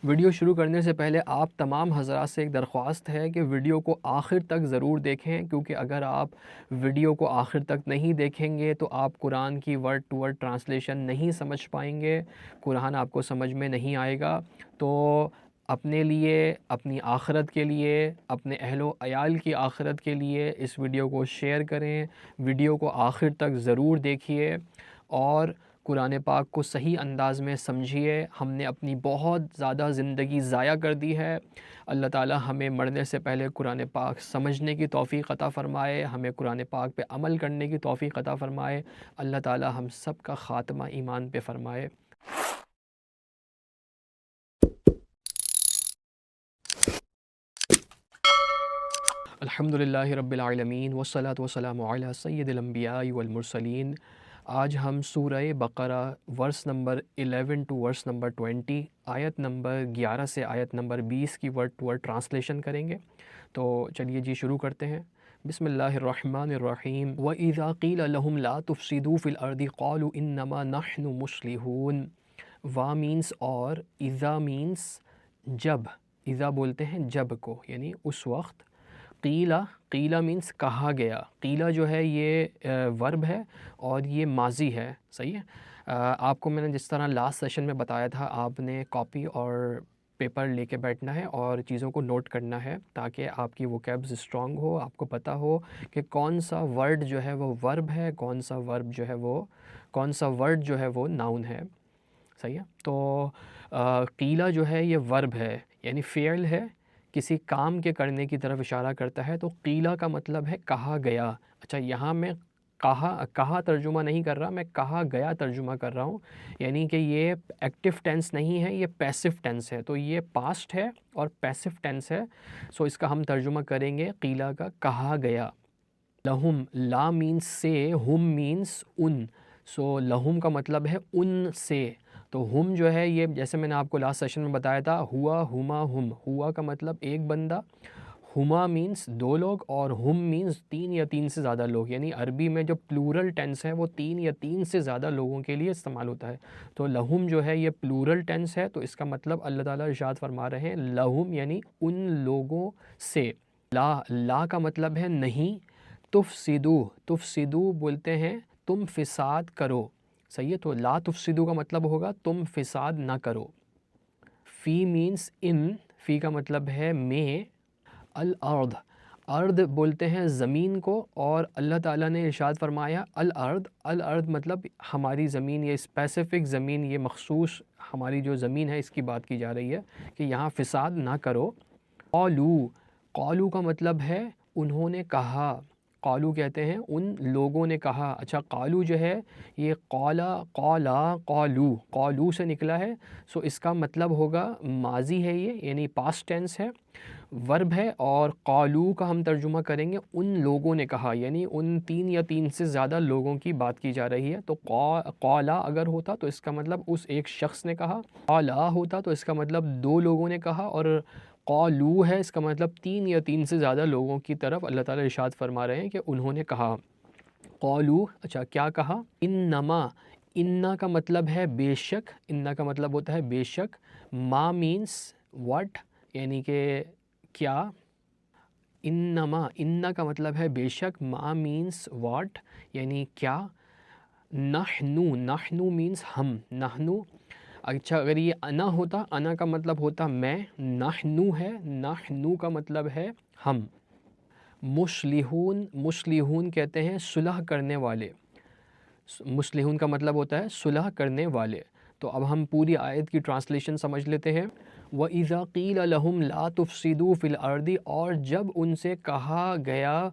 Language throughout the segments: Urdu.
ویڈیو شروع کرنے سے پہلے آپ تمام حضرات سے ایک درخواست ہے کہ ویڈیو کو آخر تک ضرور دیکھیں، کیونکہ اگر آپ ویڈیو کو آخر تک نہیں دیکھیں گے تو آپ قرآن کی ورڈ ٹو ورڈ ٹرانسلیشن نہیں سمجھ پائیں گے، قرآن آپ کو سمجھ میں نہیں آئے گا۔ تو اپنے لیے، اپنی آخرت کے لیے، اپنے اہل و عیال کی آخرت کے لیے اس ویڈیو کو شیئر کریں، ویڈیو کو آخر تک ضرور دیکھیے اور قرآن پاک کو صحیح انداز میں سمجھیے۔ ہم نے اپنی بہت زیادہ زندگی ضائع کر دی ہے۔ اللہ تعالی ہمیں مرنے سے پہلے قرآن پاک سمجھنے کی توفیق عطا فرمائے، ہمیں قرآن پاک پہ عمل کرنے کی توفیق عطا فرمائے۔ اللہ تعالی ہم سب کا خاتمہ ایمان پہ فرمائے۔ الحمدللہ رب العالمین والصلاة والسلام علی سید الانبیاء والمرسلین۔ آج ہم سورہ Baqarah verse number 11 to verse number 20، آیت نمبر 11 سے آیت نمبر 20 کی ورڈ ٹو ورڈ ٹرانسلیشن کریں گے۔ تو چلیے جی شروع کرتے ہیں۔ بسم اللہ الرحمن الرحیم۔ وَإِذَا قِيلَ لَهُمْ لَا تُفْسِدُوا فِي الْأَرْضِ قَالُوا إِنَّمَا نَحْنُ مُصْلِحُونَ۔ وا مینس اور، اذا مینس جب، اذا بولتے ہیں جب کو، یعنی اس وقت۔ قیلہ، قیلہ مینس کہا گیا، قیلہ جو ہے یہ ورب ہے اور یہ ماضی ہے، صحیح ہے۔ آپ کو میں نے جس طرح لاسٹ سیشن میں بتایا تھا، آپ نے کاپی اور پیپر لے کے بیٹھنا ہے اور چیزوں کو نوٹ کرنا ہے تاکہ آپ کی ووکیبز اسٹرانگ ہو، آپ کو پتہ ہو کہ کون سا ورڈ جو ہے وہ ورب ہے، کون سا ورڈ جو ہے وہ ناؤن ہے، صحیح ہے۔ تو قیلہ جو ہے یہ ورب ہے، یعنی فعل ہے، کسی کام کے کرنے کی طرف اشارہ کرتا ہے۔ تو قیلہ کا مطلب ہے کہا گیا۔ اچھا، یہاں میں کہا ترجمہ نہیں کر رہا، میں کہا گیا ترجمہ کر رہا ہوں، یعنی کہ یہ ایکٹیو ٹینس نہیں ہے، یہ پیسو ٹینس ہے۔ تو یہ پاسٹ ہے اور پیسو ٹینس ہے، سو اس کا ہم ترجمہ کریں گے قیلہ کا کہا گیا۔ لہم، لا مینس سے، ہم مینس ان، سو لہم کا مطلب ہے ان سے۔ تو ہم جو ہے یہ جیسے میں نے آپ کو لاسٹ سیشن میں بتایا تھا، ہوا، ہما، ہم، ہوا کا مطلب ایک بندہ، ہما مینس دو لوگ، اور ہم مینس تین یا تین سے زیادہ لوگ، یعنی عربی میں جو پلورل ٹینس ہے وہ تین یا تین سے زیادہ لوگوں کے لیے استعمال ہوتا ہے۔ تو لہم جو ہے یہ پلورل ٹینس ہے، تو اس کا مطلب اللہ تعالیٰ ارشاد فرما رہے ہیں لہم یعنی ان لوگوں سے۔ لا کا مطلب ہے نہیں۔ تفسدو، تفسدو بولتے ہیں تم فساد کرو، صحیح ہے۔ تو لا تفسدو کا مطلب ہوگا تم فساد نہ کرو۔ فی مینس ان، فی کا مطلب ہے میں۔ الارض، ارض بولتے ہیں زمین کو، اور اللہ تعالیٰ نے ارشاد فرمایا الارض، الارض مطلب ہماری زمین، یہ اسپیسیفک زمین، یہ مخصوص ہماری جو زمین ہے اس کی بات کی جا رہی ہے کہ یہاں فساد نہ کرو۔ قالو، قالو کا مطلب ہے انہوں نے کہا، قالو کہتے ہیں ان لوگوں نے کہا۔ اچھا، قالو جو ہے یہ قالو سے نکلا ہے، سو اس کا مطلب ہوگا ماضی ہے یہ، یعنی پاسٹ ٹینس ہے، ورب ہے، اور قالو کا ہم ترجمہ کریں گے ان لوگوں نے کہا، یعنی ان تین یا تین سے زیادہ لوگوں کی بات کی جا رہی ہے۔ تو قالا اگر ہوتا تو اس کا مطلب اس ایک شخص نے کہا، قالا ہوتا تو اس کا مطلب دو لوگوں نے کہا، اور قالو ہے اس کا مطلب تین یا تین سے زیادہ لوگوں کی طرف اللہ تعالیٰ ارشاد فرما رہے ہیں کہ انہوں نے کہا۔ قالو، اچھا کیا کہا؟ انما، انا کا مطلب ہے بے شک، انا کا مطلب ہوتا ہے بے شک۔ ما مینس واٹ، یعنی کہ کیا۔ انما، انا کا مطلب ہے بے شک، ما مینس واٹ یعنی کیا۔ نحنو، نحنو مینس ہم، نحنو۔ اچھا، اگر یہ انا ہوتا، انا کا مطلب ہوتا میں، نحنو ہے، نحنو کا مطلب ہے ہم۔ مصلحون، مصلحون کہتے ہیں صلح کرنے والے، مصلحون کا مطلب ہوتا ہے صلح کرنے والے۔ تو اب ہم پوری آیت کی ٹرانسلیشن سمجھ لیتے ہیں۔ وَإِذَا قِيلَ لَهُمْ لَا تُفْسِدُوا فِي الْأَرْضِ، اور جب ان سے کہا گیا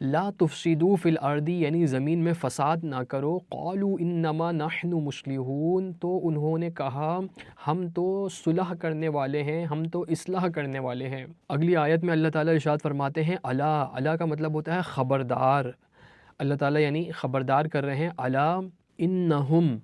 لا تفسدوا فی الارض یعنی زمین میں فساد نہ کرو، قالوا انما نحن مصلحون، تو انہوں نے کہا ہم تو صلح کرنے والے ہیں، ہم تو اصلاح کرنے والے ہیں۔ اگلی آیت میں اللہ تعالیٰ ارشاد فرماتے ہیں الا، الا کا مطلب ہوتا ہے خبردار، اللہ تعالیٰ یعنی خبردار کر رہے ہیں۔ الا انہم،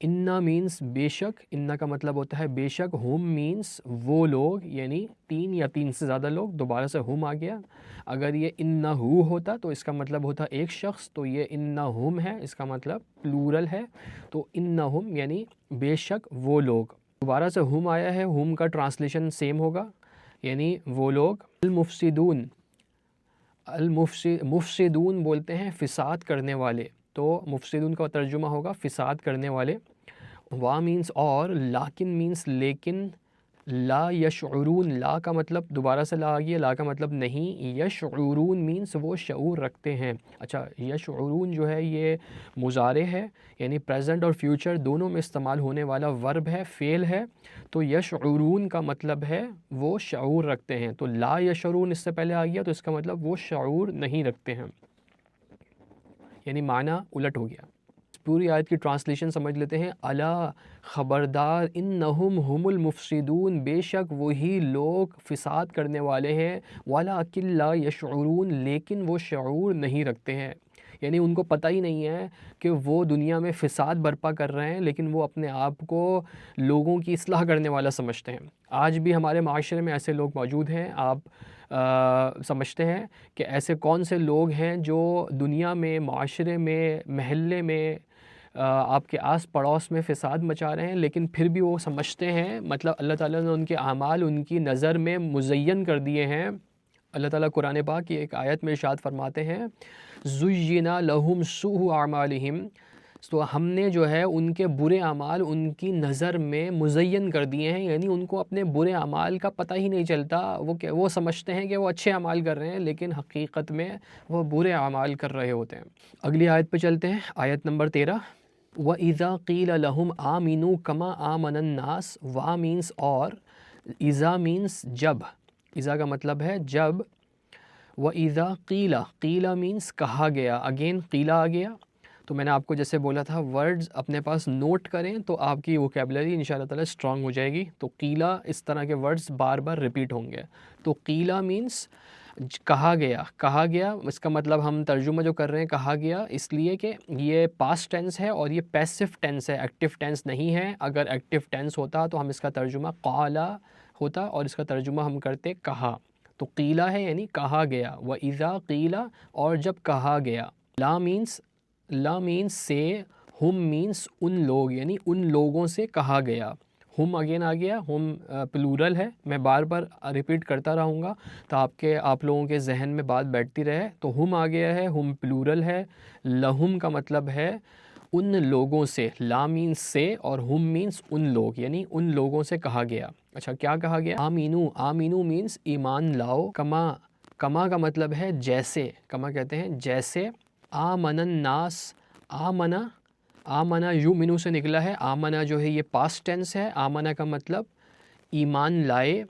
انا مینس بے شک، انا کا مطلب ہوتا ہے بے شک، ہم مینس وہ لوگ، یعنی تین یا تین سے زیادہ لوگ، دوبارہ سے ہم آ گیا۔ اگر یہ انہو ہوتا تو اس کا مطلب ہوتا ایک شخص، تو یہ انہم ہے، اس کا مطلب پلورل ہے، تو انہم یعنی بے شک وہ لوگ۔ دوبارہ سے ہم آیا ہے، ہم کا ٹرانسلیشن سیم ہوگا، یعنی وہ لوگ المفسدون، مفسدون بولتے ہیں فساد کرنے والے، تو مفسدون کا ترجمہ ہوگا فساد کرنے والے. وا مینس اور، لیکن مینس لیکن، لا یشعرون، لا کا مطلب دوبارہ سے لا آ گیا، لا کا مطلب نہیں، یشعرون مینس وہ شعور رکھتے ہیں. اچھا یشعرون جو ہے یہ مضارع ہے، یعنی پریزنٹ اور فیوچر دونوں میں استعمال ہونے والا ورب ہے، فعل ہے. تو یشعرون کا مطلب ہے وہ شعور رکھتے ہیں، تو لا یشعرون اس سے پہلے آ گیا تو اس کا مطلب وہ شعور نہیں رکھتے ہیں، یعنی معنی الٹ ہو گیا. پوری آیت کی ٹرانسلیشن سمجھ لیتے ہیں. الا خبردار، انہم ہم المفسدون، بے شک وہی لوگ فساد کرنے والے ہیں، ولکن لا یشعرون، لیکن وہ شعور نہیں رکھتے ہیں، یعنی ان کو پتہ ہی نہیں ہے کہ وہ دنیا میں فساد برپا کر رہے ہیں، لیکن وہ اپنے آپ کو لوگوں کی اصلاح کرنے والا سمجھتے ہیں. آج بھی ہمارے معاشرے میں ایسے لوگ موجود ہیں. آپ سمجھتے ہیں کہ ایسے کون سے لوگ ہیں جو دنیا میں، معاشرے میں، محلے میں، آپ کے آس پڑوس میں فساد مچا رہے ہیں، لیکن پھر بھی وہ سمجھتے ہیں، مطلب اللہ تعالیٰ نے ان کے اعمال ان کی نظر میں مزین کر دیے ہیں. اللہ تعالیٰ قرآن پاک کی ایک آیت میں ارشاد فرماتے ہیں زُيِّنَ لَهُمْ سُوءُ أَعْمَالِهِمْ، تو ہم نے جو ہے ان کے برے اعمال ان کی نظر میں مزین کر دیے ہیں، یعنی ان کو اپنے برے اعمال کا پتہ ہی نہیں چلتا. وہ سمجھتے ہیں کہ وہ اچھے اعمال کر رہے ہیں، لیکن حقیقت میں وہ برے اعمال کر رہے ہوتے ہیں. اگلی آیت پہ چلتے ہیں، آیت نمبر 13. وَإِذَا قِيلَ لَهُمْ آمِنُوا كَمَا آمَنَ النَّاسُ، وا مینس اور، اذا مینس جب، اذا کا مطلب ہے جب. وَإِذَا قِيلَ، قِيلَ مینس کہا گیا، اگین قِيلَ آ گیا. تو میں نے آپ کو جیسے بولا تھا ورڈز اپنے پاس نوٹ کریں تو آپ کی ووکیبلری انشاءاللہ تعالی اسٹرانگ ہو جائے گی. تو قیلا اس طرح کے ورڈز بار بار ریپیٹ ہوں گے. تو قیلا مینس کہا گیا، کہا گیا اس کا مطلب ہم ترجمہ جو کر رہے ہیں کہا گیا، اس لیے کہ یہ پاسٹ ٹینس ہے اور یہ پیسو ٹینس ہے، ایکٹیو ٹینس نہیں ہے. اگر ایکٹیو ٹینس ہوتا تو ہم اس کا ترجمہ قالا ہوتا اور اس کا ترجمہ ہم کرتے کہا. تو قیلا ہے یعنی کہا گیا. وَإِذَا قِيلَ اور جب کہا گیا. لا مینس سے، ہم مینس ان لوگ، یعنی ان لوگوں سے کہا گیا. ہم اگین آ گیا، ہم پلورل ہے، میں بار بار ریپیٹ کرتا رہوں گا تو آپ لوگوں کے ذہن میں بات بیٹھتی رہے. تو ہم آ گیا ہے، ہم پلورل ہے. لہم کا مطلب ہے ان لوگوں سے، لا مینس سے اور ہم مینس ان لوگ، یعنی ان لوگوں سے کہا گیا. اچھا کیا کہا گیا؟ آمینو، آمینو مینس ایمان لاؤ. کما، کما کا مطلب ہے جیسے، کما کہتے ہیں جیسے. آمن الناس، آمنا، آمنا یؤمنو سے نکلا ہے. آمنا جو ہے یہ پاسٹ ٹینس ہے. آمنا کا مطلب ایمان لائے.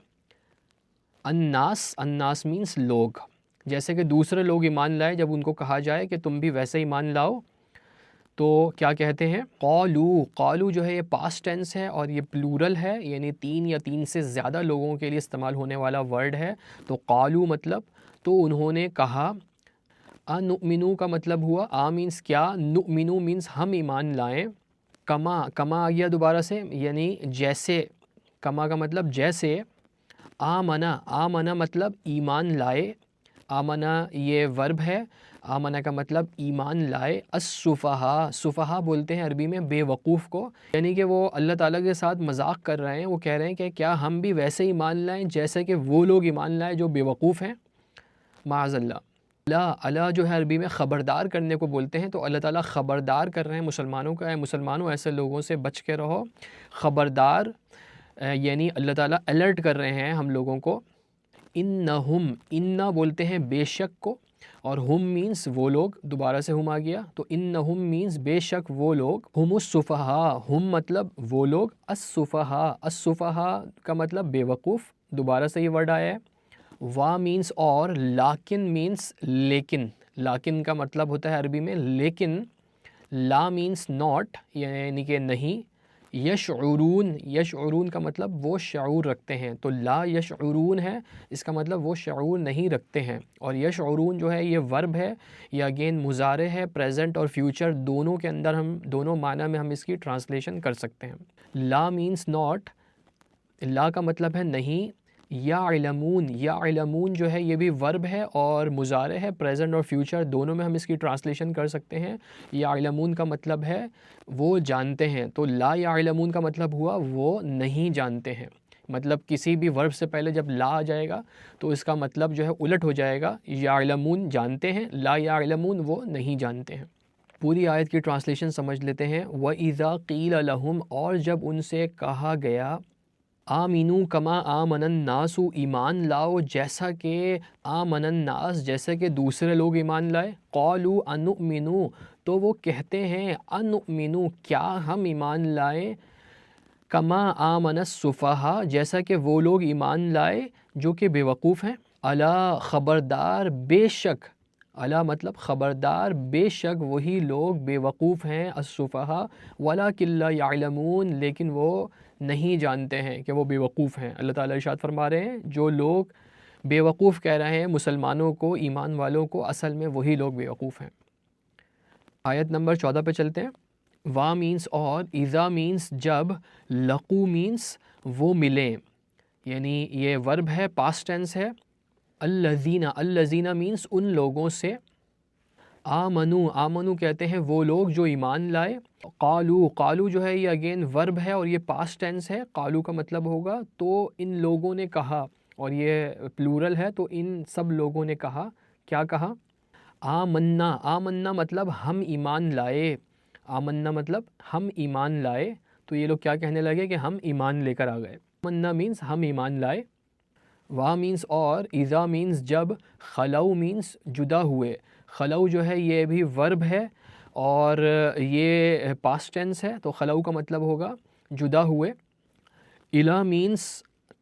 الناس، الناس مینس لوگ، جیسے کہ دوسرے لوگ ایمان لائے، جب ان کو کہا جائے کہ تم بھی ویسے ایمان لاؤ تو کیا کہتے ہیں؟ قالو. قالو جو ہے یہ پاسٹ ٹینس ہے اور یہ پلورل ہے، یعنی تین یا تین سے زیادہ لوگوں کے لیے استعمال ہونے والا ورڈ ہے. تو قالو مطلب تو انہوں نے کہا. نؤمنو کا مطلب ہوا، آ مینس کیا، نؤمنو مینس ہم ایمان لائیں. کما، کما آ گیا دوبارہ سے، یعنی جیسے. کما کا مطلب جیسے. آمنا، آمنا مطلب ایمان لائے. آمنا یہ ورب ہے. آمنا کا مطلب ایمان لائے. السفہاء، سفہاء بولتے ہیں عربی میں بے وقوف کو، یعنی کہ وہ اللہ تعالیٰ کے ساتھ مذاق کر رہے ہیں. وہ کہہ رہے ہیں کہ کیا ہم بھی ویسے ایمان لائیں جیسے کہ وہ لوگ ایمان لائیں جو بے وقوف ہیں. معاذ اللہ. اللہ جو ہے عربی میں خبردار کرنے کو بولتے ہیں، تو اللہ تعالیٰ خبردار کر رہے ہیں مسلمانوں کا، مسلمانوں ایسے لوگوں سے بچ کے رہو. خبردار یعنی اللہ تعالیٰ الرٹ کر رہے ہیں ہم لوگوں کو. انہم، انہ بولتے ہیں بے شک کو، اور ہم مینس وہ لوگ، دوبارہ سے ہم آ گیا. تو انہم مینس بے شک وہ لوگ. ہم السفہاء، ہم مطلب وہ لوگ. السفہاء، السفہاء کا مطلب بے وقوف، دوبارہ سے یہ ورڈ آیا ہے. وا مینس اور، لیکن مینس لیکن. لیکن کا مطلب ہوتا ہے عربی میں لیکن. لا مینس ناٹ، یعنی کہ نہیں. یشعرون، یشعرون کا مطلب وہ شعور رکھتے ہیں. تو لا یشعرون ہے، اس کا مطلب وہ شعور نہیں رکھتے ہیں. اور یشعرون جو ہے یہ ورب ہے، یہ اگین مضارع ہے، پریزنٹ اور فیوچر دونوں کے اندر ہم دونوں معنی میں ہم اس کی ٹرانسلیشن کر سکتے ہیں. لا مینس ناٹ، لا کا مطلب ہے نہیں. یعلمون، یعلمون جو ہے یہ بھی ورب ہے اور مضارع ہے، پریزنٹ اور فیوچر دونوں میں ہم اس کی ٹرانسلیشن کر سکتے ہیں۔ یعلمون کا مطلب ہے وہ جانتے ہیں، تو لا یعلمون کا مطلب ہوا وہ نہیں جانتے ہیں۔ مطلب کسی بھی ورب سے پہلے جب لا آ جائے گا تو اس کا مطلب جو ہے الٹ ہو جائے گا، یعلمون جانتے ہیں، لا یعلمون وہ نہیں جانتے ہیں۔ پوری آیت کی ٹرانسلیشن سمجھ لیتے ہیں۔ وَإِذَا قِيلَ لَهُمْ، اور جب ان سے کہا گیا، آمینو کما آمن الناس، ایمان لاؤ جیسا کہ آمن الناس جیسا کہ دوسرے لوگ ایمان لائے، قالوا انؤمنو، تو وہ کہتے ہیں انؤمنو کیا ہم ایمان لائیں، کما آمن السفہاء جیسا کہ وہ لوگ ایمان لائے جو کہ بے وقوف ہیں، الا خبردار بے شک، الا مطلب خبردار بے شک وہی لوگ بے وقوف ہیں، السفہاء ولکن لا یعلمون لیکن وہ نہیں جانتے ہیں کہ وہ بے وقوف ہیں۔ اللہ تعالیٰ ارشاد فرما رہے ہیں جو لوگ بے وقوف کہہ رہے ہیں مسلمانوں کو، ایمان والوں کو، اصل میں وہی لوگ بے وقوف ہیں۔ آیت نمبر 14 پہ چلتے ہیں۔ وا مینس اور، اذا مینس جب، لقو مینس وہ ملیں، یعنی یہ ورب ہے، پاسٹ ٹینس ہے۔ الذین، الذین مینس ان لوگوں سے، آمنو، آمنو کہتے ہیں وہ لوگ جو ایمان لائے، قالو، قالو جو ہے یہ اگین ورب ہے اور یہ پاسٹ ٹینس ہے، قالو کا مطلب ہوگا تو ان لوگوں نے کہا، اور یہ پلورل ہے تو ان سب لوگوں نے کہا، کیا کہا؟ آمنا، آمنا مطلب ہم ایمان لائے، آمنا مطلب ہم ایمان لائے، تو یہ لوگ کیا کہنے لگے کہ ہم ایمان لے کر آ گئے۔ آمنا مینس ہم ایمان لائے۔ وا مینس اور، اذا مینس جب، خلو مینس جدا ہوئے، خلو جو ہے یہ بھی ورب ہے اور یہ پاسٹ ٹینس ہے، تو خلو کا مطلب ہوگا جدا ہوئے۔ الا مینس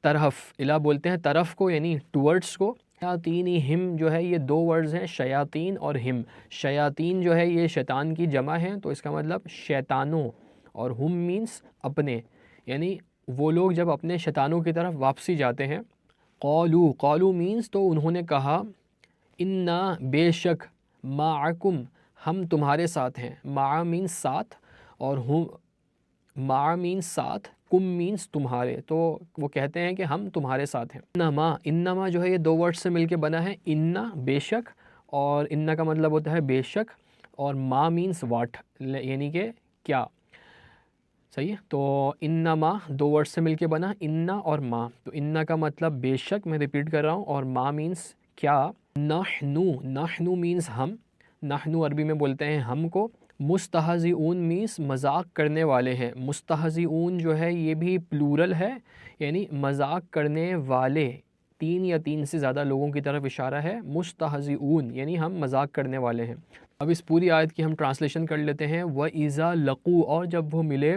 طرف، الا بولتے ہیں طرف کو یعنی ٹورڈس کو۔ شیاطین ہم جو ہے یہ دو ورڈز ہیں، شیاطین اور ہم۔ شیاطین جو ہے یہ شیطان کی جمع ہے تو اس کا مطلب شیطانوں، اور ہم مینس اپنے، یعنی وہ لوگ جب اپنے شیطانوں کی طرف واپسی جاتے ہیں۔ قالو، قالو مینس تو انہوں نے کہا، انا بے شک، معکم ہم تمہارے ساتھ ہیں، مع مینس ساتھ، اور ہم، مع مینس ساتھ، کم مینس تمہارے، تو وہ کہتے ہیں کہ ہم تمہارے ساتھ ہیں۔ انما، انما جو ہے یہ دو ورڈ سے مل کے بنا ہے، انا بے شک، اور انا کا مطلب ہوتا ہے بے شک، اور ما مینس واٹ یعنی کہ کیا، صحیح ہے۔ تو انما دو ورڈ سے مل کے بنا انا اور ما، تو انا کا مطلب بے شک، میں ریپیٹ کر رہا ہوں، اور ما مینس کیا۔ نحنو، نحنو مینس ہم، نحنو عربی میں بولتے ہیں ہم کو۔ مستہزئون مینس مذاق کرنے والے ہیں، مستہزئون جو ہے یہ بھی پلورل ہے، یعنی مذاق کرنے والے، تین یا تین سے زیادہ لوگوں کی طرف اشارہ ہے، مستہزئون یعنی ہم مذاق کرنے والے ہیں۔ اب اس پوری آیت کی ہم ٹرانسلیشن کر لیتے ہیں۔ وَإِذَا لَقُوا، اور جب وہ ملے،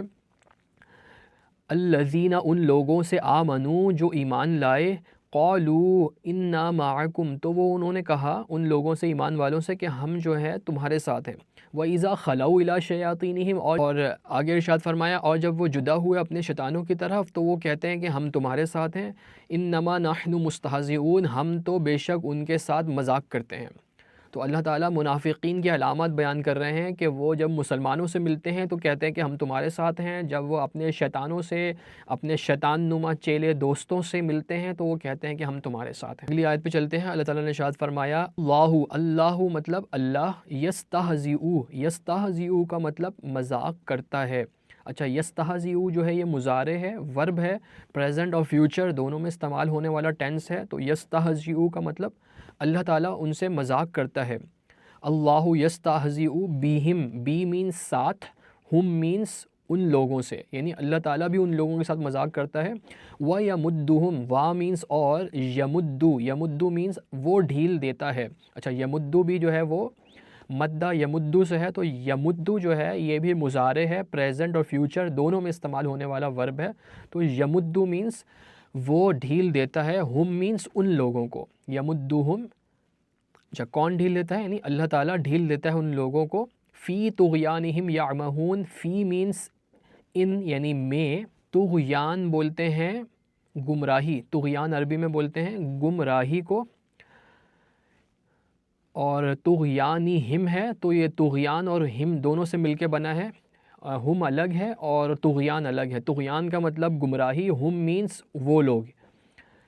الذین ان لوگوں سے، آمنو جو ایمان لائے، قالوا انا معکم تو وہ انہوں نے کہا ان لوگوں سے، ایمان والوں سے، کہ ہم جو ہے تمہارے ساتھ ہیں۔ وَإِذَا خَلَوْا إِلَىٰ شَيَاطِينِهِمْ، اور آگے ارشاد فرمایا اور جب وہ جدا ہوئے اپنے شیطانوں کی طرف تو وہ کہتے ہیں کہ ہم تمہارے ساتھ ہیں، انما نحن مستہزئون ہم تو بے شک ان کے ساتھ مذاق کرتے ہیں۔ تو اللہ تعالیٰ منافقین کی علامات بیان کر رہے ہیں کہ وہ جب مسلمانوں سے ملتے ہیں تو کہتے ہیں کہ ہم تمہارے ساتھ ہیں، جب وہ اپنے شیطانوں سے، اپنے شیطان نما چیلے دوستوں سے ملتے ہیں تو وہ کہتے ہیں کہ ہم تمہارے ساتھ ہیں۔ اگلی آیت پہ چلتے ہیں۔ اللہ تعالیٰ نے ارشاد فرمایا، اللہ، اللہ مطلب اللہ، یستہزئو، یستہزئو کا مطلب مذاق کرتا ہے۔ اچھا، یستہزئو جو ہے یہ مضارع ہے، ورب ہے، پریزنٹ اور فیوچر دونوں میں استعمال ہونے والا ٹینس ہے، تو یستہزئو کا مطلب اللہ تعالیٰ ان سے مذاق کرتا ہے۔ اللہ یستہزئ بہم، بی مینس ساتھ، ہم مینس ان لوگوں سے، یعنی اللہ تعالیٰ بھی ان لوگوں کے ساتھ مذاق کرتا ہے۔ وَيَمُدُّهُمْ، وا مینس اور، یمدو، یمدو مینس وہ ڈھیل دیتا ہے۔ اچھا، یمدو بھی جو ہے وہ مدہ یمدو سے ہے، تو یمدو جو ہے یہ بھی مضارع ہے، پریزنٹ اور فیوچر دونوں میں استعمال ہونے والا ورب ہے، تو یمدو مینس وہ ڈھیل دیتا ہے، ہم مینس ان لوگوں کو، یمدہم، اچھا کون ڈھیل دیتا ہے، یعنی اللہ تعالیٰ ڈھیل دیتا ہے ان لوگوں کو، فی طغیانہم یعمہون، فی مینس ان یعنی میں، طغیان بولتے ہیں گمراہی، طغیان عربی میں بولتے ہیں گمراہی کو، اور طغیانہم ہے تو یہ طغیان اور ہم دونوں سے مل کے بنا ہے، ہم الگ ہے اور طغیان الگ ہے۔ طغیان کا مطلب گمراہی، ہم مینس وہ لوگ،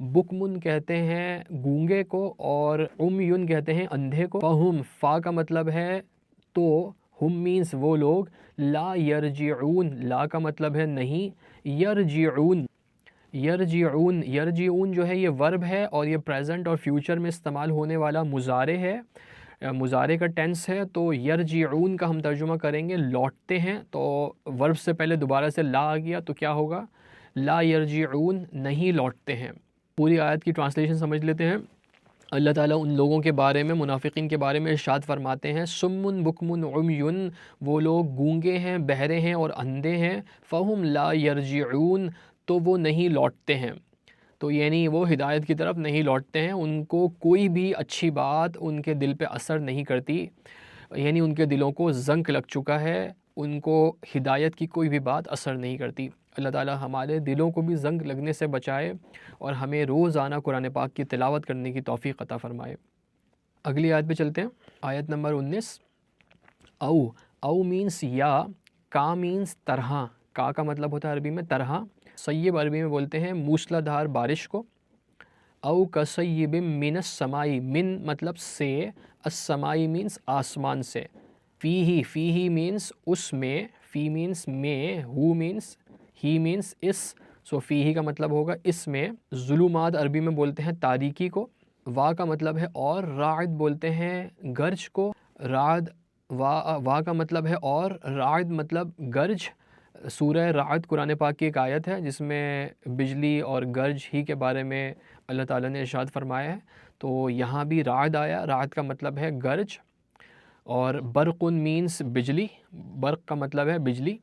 بکمن کہتے ہیں گونگے کو، اور عمیٌ کہتے ہیں اندھے کو۔ فہم، فا کا مطلب ہے تو، ہم مینس وہ لوگ، لا یرجعون، لا کا مطلب ہے نہیں، یرجعون، یرجعون، یرجعون جو ہے یہ ورب ہے، اور یہ پریزنٹ اور فیوچر میں استعمال ہونے والا مضارع ہے، مضارع کا ٹینس ہے۔ تو یرجعون کا ہم ترجمہ کریں گے لوٹتے ہیں، تو ورب سے پہلے دوبارہ سے لا آ گیا تو کیا ہوگا، لا یرجعون، نہیں لوٹتے ہیں۔ پوری آیت کی ٹرانسلیشن سمجھ لیتے ہیں۔ اللہ تعالیٰ ان لوگوں کے بارے میں، منافقین کے بارے میں ارشاد فرماتے ہیں، سمن بکمن عمیٌ، وہ لوگ گونگے ہیں، بہرے ہیں اور اندھے ہیں، فہم لا یرجعون، تو وہ نہیں لوٹتے ہیں، تو یعنی وہ ہدایت کی طرف نہیں لوٹتے ہیں، ان کو کوئی بھی اچھی بات ان کے دل پہ اثر نہیں کرتی، یعنی ان کے دلوں کو زنک لگ چکا ہے، ان کو ہدایت کی کوئی بھی بات اثر نہیں کرتی۔ اللہ تعالیٰ ہمارے دلوں کو بھی زنگ لگنے سے بچائے، اور ہمیں روزانہ قرآن پاک کی تلاوت کرنے کی توفیق عطا فرمائے۔ اگلی آیت پہ چلتے ہیں، آیت نمبر 19۔ او مینس یا، کا مینس طرح، کا مطلب ہوتا ہے عربی میں طرح، سیب عربی میں بولتے ہیں موسلا دھار بارش کو۔ او کسیب من السمائی، من مطلب سے، السمائی مینس آسمان سے، فی مینس اس میں، فی مینس میں، ہو مینس ہی مینس اس، سو فی کا مطلب ہوگا اس میں، ظلمات عربی میں بولتے ہیں تاریکی کو، وا کا مطلب ہے اور، راعد بولتے ہیں گرج کو، راعد، وا کا مطلب ہے اور، راعد مطلب گرج۔ سورہ راعد قرآن پاک کی ایک آیت ہے جس میں بجلی اور گرج ہی کے بارے میں اللہ تعالیٰ نے ارشاد فرمایا ہے، تو یہاں بھی راعد آیا، راعد کا مطلب ہے گرج، اور برقن مینس بجلی، برق کا مطلب ہے بجلی۔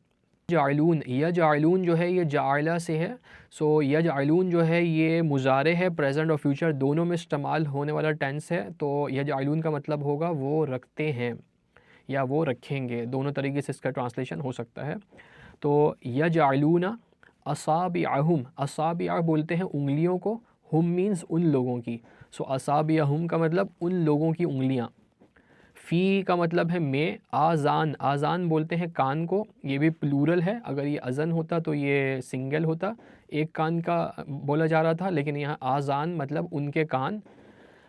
یجعلون، یجعلون جو ہے یہ جعلہ سے ہے، سو یجعلون جو ہے یہ مضارع ہے، پریزنٹ اور فیوچر دونوں میں استعمال ہونے والا ٹینس ہے، تو یجعلون کا مطلب ہوگا وہ رکھتے ہیں یا وہ رکھیں گے، دونوں طریقے سے اس کا ٹرانسلیشن ہو سکتا ہے۔ تو یجعلون اصابعہم، اصابع بولتے ہیں انگلیوں کو، ہم مینس ان لوگوں کی، سو اصابعہم کا مطلب ان لوگوں کی انگلیاں۔ فی کا مطلب ہے میں، آذان، آذان بولتے ہیں کان کو، یہ بھی پلورل ہے، اگر یہ اذن ہوتا تو یہ سنگل ہوتا، ایک کان کا بولا جا رہا تھا، لیکن یہاں آذان مطلب ان کے کان،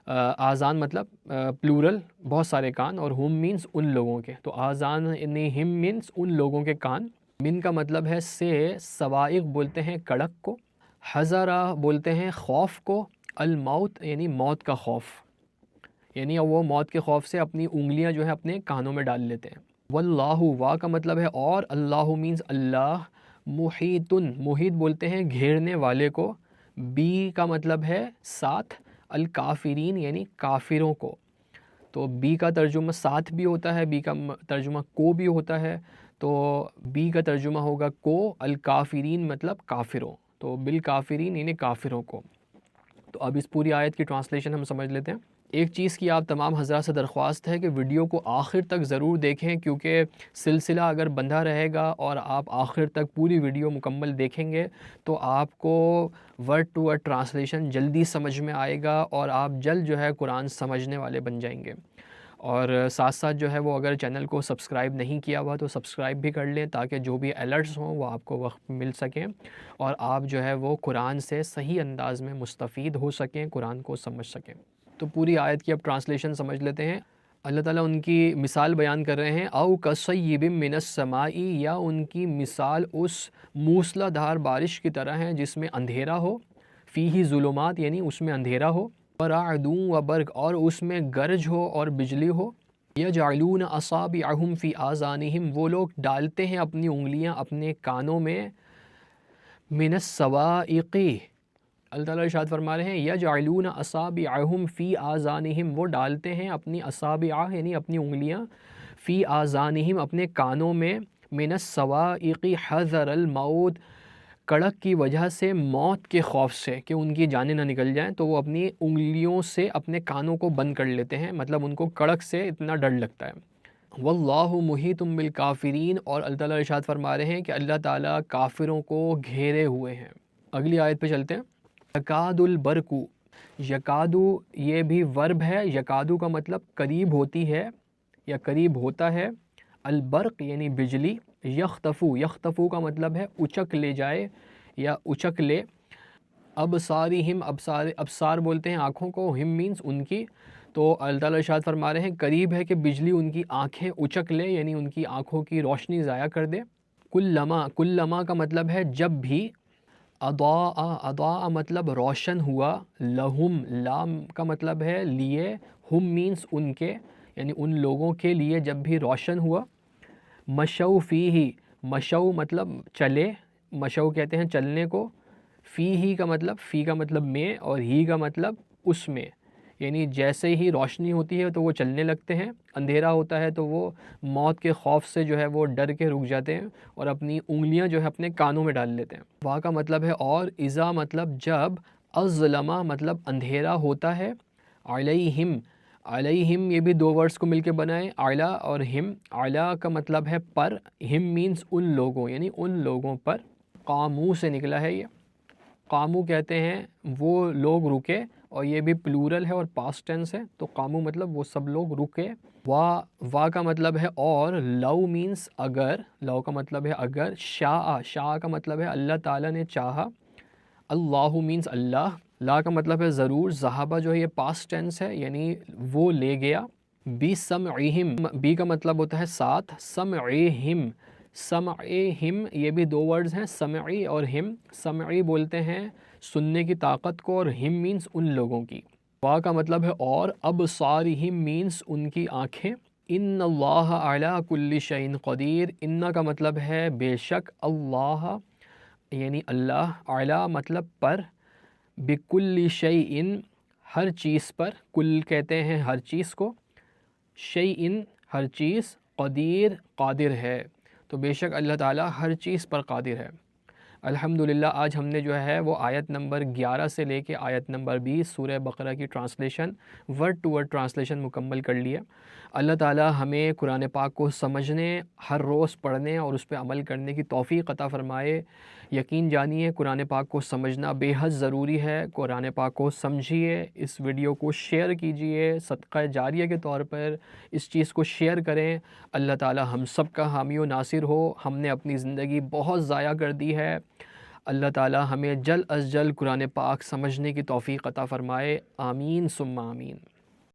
آذان مطلب پلورل بہت سارے کان، اور ہم مینس ان لوگوں کے، تو آذان یعنی ہم مینس ان لوگوں کے کان۔ من کا مطلب ہے سے، سوائق بولتے ہیں کڑک کو، حذرہ بولتے ہیں خوف کو، الموت یعنی موت کا خوف، یعنی وہ موت کے خوف سے اپنی انگلیاں جو ہے اپنے کانوں میں ڈال لیتے ہیں۔ واللہ، وا کا مطلب ہے اور، اللہ مینس اللہ، محیطن، محیط بولتے ہیں گھیرنے والے کو، بی کا مطلب ہے ساتھ، الکافرین یعنی کافروں کو، تو بی کا ترجمہ ساتھ بھی ہوتا ہے، بی کا ترجمہ کو بھی ہوتا ہے، تو بی کا ترجمہ ہوگا کو، الکافرین مطلب کافروں، تو بالکافرین یعنی کافروں کو۔ تو اب اس پوری آیت کی ٹرانسلیشن ہم سمجھ لیتے ہیں۔ ایک چیز کی آپ تمام حضرات سے درخواست ہے کہ ویڈیو کو آخر تک ضرور دیکھیں، کیونکہ سلسلہ اگر بندھا رہے گا اور آپ آخر تک پوری ویڈیو مکمل دیکھیں گے تو آپ کو ورڈ ٹو ورڈ ٹرانسلیشن جلدی سمجھ میں آئے گا، اور آپ جلد جو ہے قرآن سمجھنے والے بن جائیں گے۔ اور ساتھ ساتھ جو ہے وہ اگر چینل کو سبسکرائب نہیں کیا ہوا تو سبسکرائب بھی کر لیں، تاکہ جو بھی الرٹس ہوں وہ آپ کو وقت مل سکیں، اور آپ جو ہے وہ قرآن سے صحیح انداز میں مستفید ہو سکیں، قرآن کو سمجھ سکیں۔ تو پوری آیت کی اب ٹرانسلیشن سمجھ لیتے ہیں۔ اللہ تعالیٰ ان کی مثال بیان کر رہے ہیں، او کصیب من السماء، یا ان کی مثال اس موسلا دھار بارش کی طرح ہے جس میں اندھیرا ہو، فیہ ظلمات یعنی اس میں اندھیرا ہو، ورعد و برق اور اس میں گرج ہو اور بجلی ہو، یجعلون اصابعہم فی آذانہم، وہ لوگ ڈالتے ہیں اپنی انگلیاں اپنے کانوں میں، من الصواعق، اللہ تعالیٰ ارشاد فرما رہے ہیں یجعلون اصابعہم فی آذانہم، وہ ڈالتے ہیں اپنی اصابع یعنی اپنی انگلیاں، فی آذانہم اپنے کانوں میں، من الصواعق حذر الموت، کڑک کی وجہ سے، موت کے خوف سے کہ ان کی جانیں نہ نکل جائیں، تو وہ اپنی انگلیوں سے اپنے کانوں کو بند کر لیتے ہیں، مطلب ان کو کڑک سے اتنا ڈر لگتا ہے۔ واللہ محیط بالکافرین، اور اللہ تعالیٰ ارشاد فرما رہے ہیں کہ اللہ تعالیٰ کافروں کو گھیرے ہوئے ہیں۔ اگلی آیت پہ چلتے ہیں۔ یکاد البرق، یکادو یہ بھی ورب ہے، یکادو کا مطلب قریب ہوتی ہے یا قریب ہوتا ہے، البرق یعنی بجلی، یختفو، یختفو کا مطلب ہے اچک لے جائے یا اچک لے، ابصارہم، ابصار بولتے ہیں آنکھوں کو، ہم مینس ان کی، تو اللہ تعالیٰ ارشاد فرما رہے ہیں قریب ہے کہ بجلی ان کی آنکھیں اچک لے، یعنی ان کی آنکھوں کی روشنی ضائع کر دے۔ کلما کا مطلب ہے جب بھی، اضاء مطلب روشن ہوا، لہم لام کا مطلب ہے لیے، ہم مینس ان کے، یعنی ان لوگوں کے لیے جب بھی روشن ہوا، مشو فیہ، مشو مطلب چلے، مشو کہتے ہیں چلنے کو، فی کا مطلب میں، اور ہی کا مطلب اس میں، یعنی جیسے ہی روشنی ہوتی ہے تو وہ چلنے لگتے ہیں، اندھیرا ہوتا ہے تو وہ موت کے خوف سے جو ہے وہ ڈر کے رک جاتے ہیں اور اپنی انگلیاں جو ہے اپنے کانوں میں ڈال لیتے ہیں۔ وا کا مطلب ہے اور، اذا مطلب جب، الظلمہ مطلب اندھیرا ہوتا ہے، علیہم، علیہم یہ بھی دو ورڈز کو مل کے بنائیں، اعلیٰ اور ہم، اعلیٰ کا مطلب ہے پر، ہم مینس ان لوگوں، یعنی ان لوگوں پر، قامو سے نکلا ہے یہ، قامو کہتے ہیں وہ لوگ رکے، اور یہ بھی پلورل ہے اور پاسٹ ٹینس ہے، تو قامو مطلب وہ سب لوگ رکے۔ وا کا مطلب ہے اور، لو مینس اگر، لو کا مطلب ہے اگر، شاء کا مطلب ہے اللہ تعالیٰ نے چاہا، اللہ مینس اللہ، لا کا مطلب ہے ضرور، ذہابہ جو ہے یہ پاسٹ ٹینس ہے، یعنی وہ لے گیا، بسمعہم، بی کا مطلب ہوتا ہے ساتھ، سمعہم، سمعہم یہ بھی دو ورڈز ہیں، سمعی اور ہم، سمعی بولتے ہیں سننے کی طاقت کو، اور ہم مینس ان لوگوں کی۔ وا کا مطلب ہے اور، ابصارہم مینس ان کی آنکھیں، ان اللہ علی کل شیء قدیر، ان کا مطلب ہے بے شک، اللہ یعنی اللہ، علی مطلب پر، بکل شیء ہر چیز پر، کل کہتے ہیں ہر چیز کو، شیء ہر چیز، قدیر قادر ہے، تو بے شک اللہ تعالیٰ ہر چیز پر قادر ہے۔ الحمدللہ آج ہم نے جو ہے وہ آیت نمبر 11 سے لے کے آیت نمبر 20 سورہ بقرہ کی translation, word to word translation مکمل کر لیا۔ اللہ تعالیٰ ہمیں قرآن پاک کو سمجھنے، ہر روز پڑھنے اور اس پہ عمل کرنے کی توفیق عطا فرمائے۔ یقین جانیے قرآن پاک کو سمجھنا بے حد ضروری ہے، قرآن پاک کو سمجھیے، اس ویڈیو کو شیئر کیجیے، صدقہ جاریہ کے طور پر اس چیز کو شیئر کریں۔ اللہ تعالیٰ ہم سب کا حامی و ناصر ہو۔ ہم نے اپنی زندگی بہت ضائع کر دی ہے، اللہ تعالیٰ ہمیں جلد از جلد قرآن پاک سمجھنے کی توفیق عطا فرمائے، آمین ثم آمین۔